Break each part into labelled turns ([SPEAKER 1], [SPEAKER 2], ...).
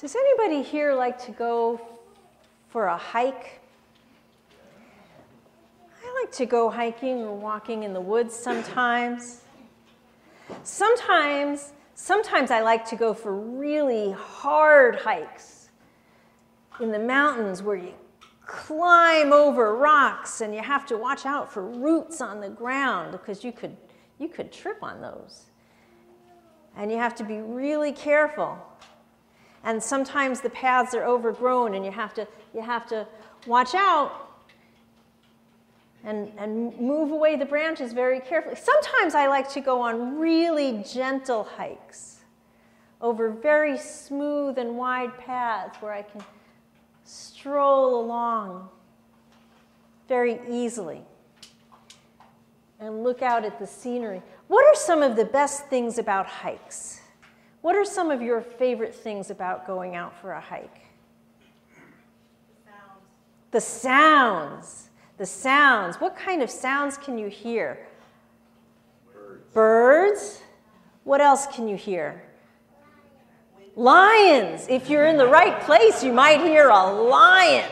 [SPEAKER 1] Does anybody here like to go for a hike? I like to go hiking or walking in the woods sometimes. Sometimes I like to go for really hard hikes in the mountains where you climb over rocks and you have to watch out for roots on the ground because you could trip on those. And you have to be really careful. And sometimes the paths are overgrown and you have to watch out and move away the branches very carefully. Sometimes I like to go on really gentle hikes over very smooth and wide paths where I can stroll along very easily and look out at the scenery. What are some of the best things about hikes? What are some of your favorite things about going out for a hike? The sounds. The sounds. What kind of sounds can you hear? Birds. What else can you hear? Lions. If you're in the right place, you might hear a lion.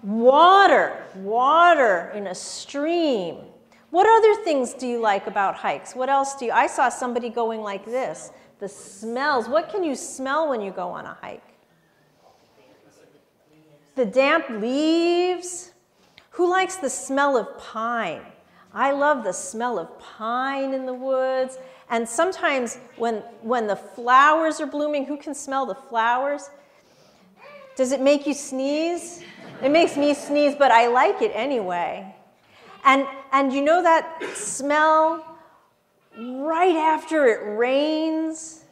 [SPEAKER 1] Water. Water in a stream. What other things do you like about hikes? What else do you? I saw somebody going like this. The smells. What can you smell when you go on a hike? The damp leaves. Who likes the smell of pine? I love the smell of pine in the woods. And sometimes when the flowers are blooming, who can smell the flowers? Does it make you sneeze? It makes me sneeze, but I like it anyway. And you know that smell right after it rains?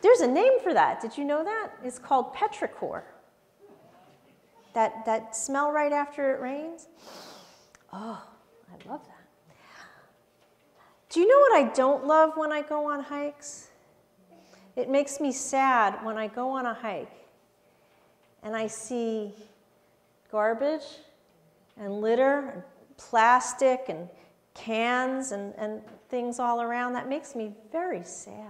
[SPEAKER 1] There's a name for that. Did you know that? It's called petrichor. That smell right after it rains? Oh, I love that. Do you know what I don't love when I go on hikes? It makes me sad when I go on a hike and I see garbage and litter and plastic and cans and things all around. That makes me very sad.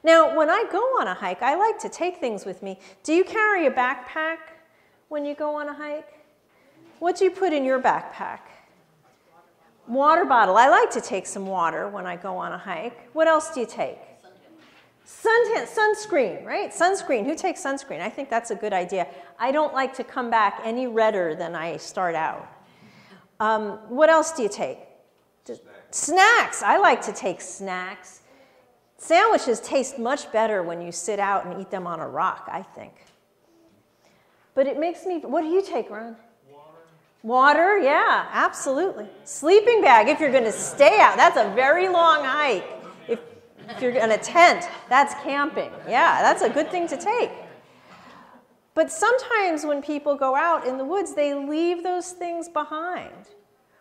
[SPEAKER 1] Now, when I go on a hike, I like to take things with me. Do you carry a backpack when you go on a hike? What do you put in your backpack? Water bottle. I like to take some water when I go on a hike. What else do you take? Sunscreen, right? Sunscreen. Who takes sunscreen? I think that's a good idea. I don't like to come back any redder than I start out. What else do you take? Snacks. I like to take snacks. Sandwiches taste much better when you sit out and eat them on a rock, I think. But it makes me, what do you take, Ron? Water, yeah, absolutely. Sleeping bag, if you're going to stay out. That's a very long hike. If you're in a tent, that's camping. Yeah, that's a good thing to take. But sometimes when people go out in the woods, they leave those things behind.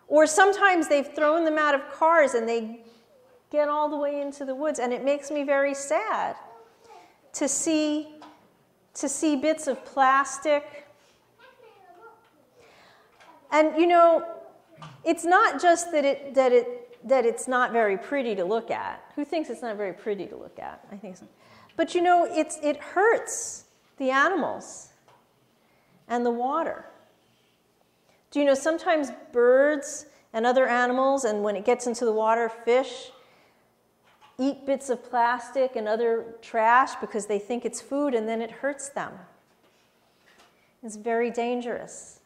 [SPEAKER 1] Or sometimes they've thrown them out of cars and they get all the way into the woods. And it makes me very sad to see bits of plastic. And you know, it's not just that it's not very pretty to look at. Who thinks it's not very pretty to look at? I think so. But you know, it hurts the animals and the water. Do you know sometimes birds and other animals, and when it gets into the water, fish, eat bits of plastic and other trash because they think it's food, and then it hurts them. It's very dangerous.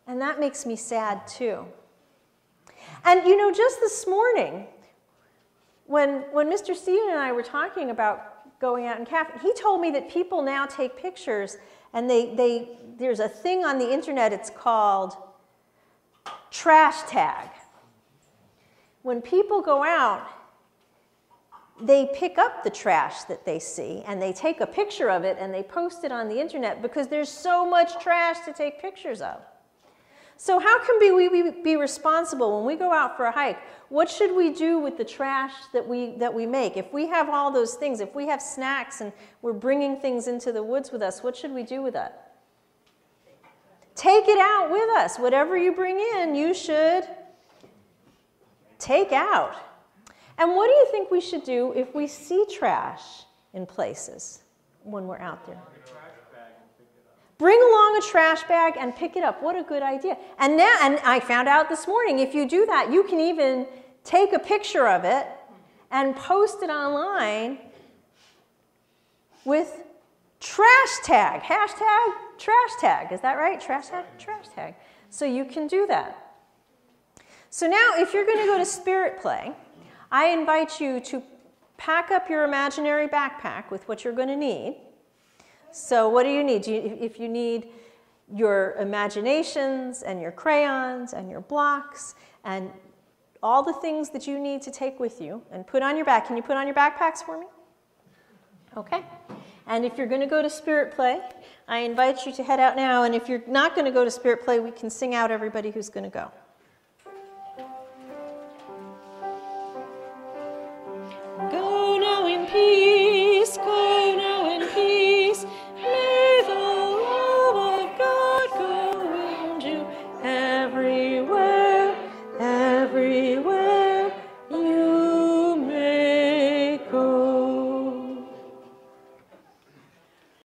[SPEAKER 1] And that makes me sad too. And you know, just this morning, when Mr. Stephen and I were talking about going out in camping, he told me that people now take pictures, and there's a thing on the internet, it's called trashtag. when people go out, they pick up the trash that they see and they take a picture of it and they post it on the internet because there's so much trash to take pictures of. So how can we be responsible when we go out for a hike? What should we do with the trash that we make? If we have all those things, if we have snacks and we're bringing things into the woods with us, what should we do with that? Take it out with us. Whatever you bring in, you should take out. And what do you think we should do if we see trash in places when we're out there? Bring along a trash bag and pick it up. What a good idea. And I found out this morning, if you do that, you can even take a picture of it and post it online with trashtag. Hashtag trashtag. Is that right? Trashtag. So you can do that. So now if you're going to go to spirit play, I invite you to pack up your imaginary backpack with what you're going to need. So what do you need? If you need your imaginations and your crayons and your blocks and all the things that you need to take with you and put on your back. Can you put on your backpacks for me? Okay. And if you're going to go to spirit play, I invite you to head out now. And if you're not going to go to spirit play, we can sing out everybody who's going to go.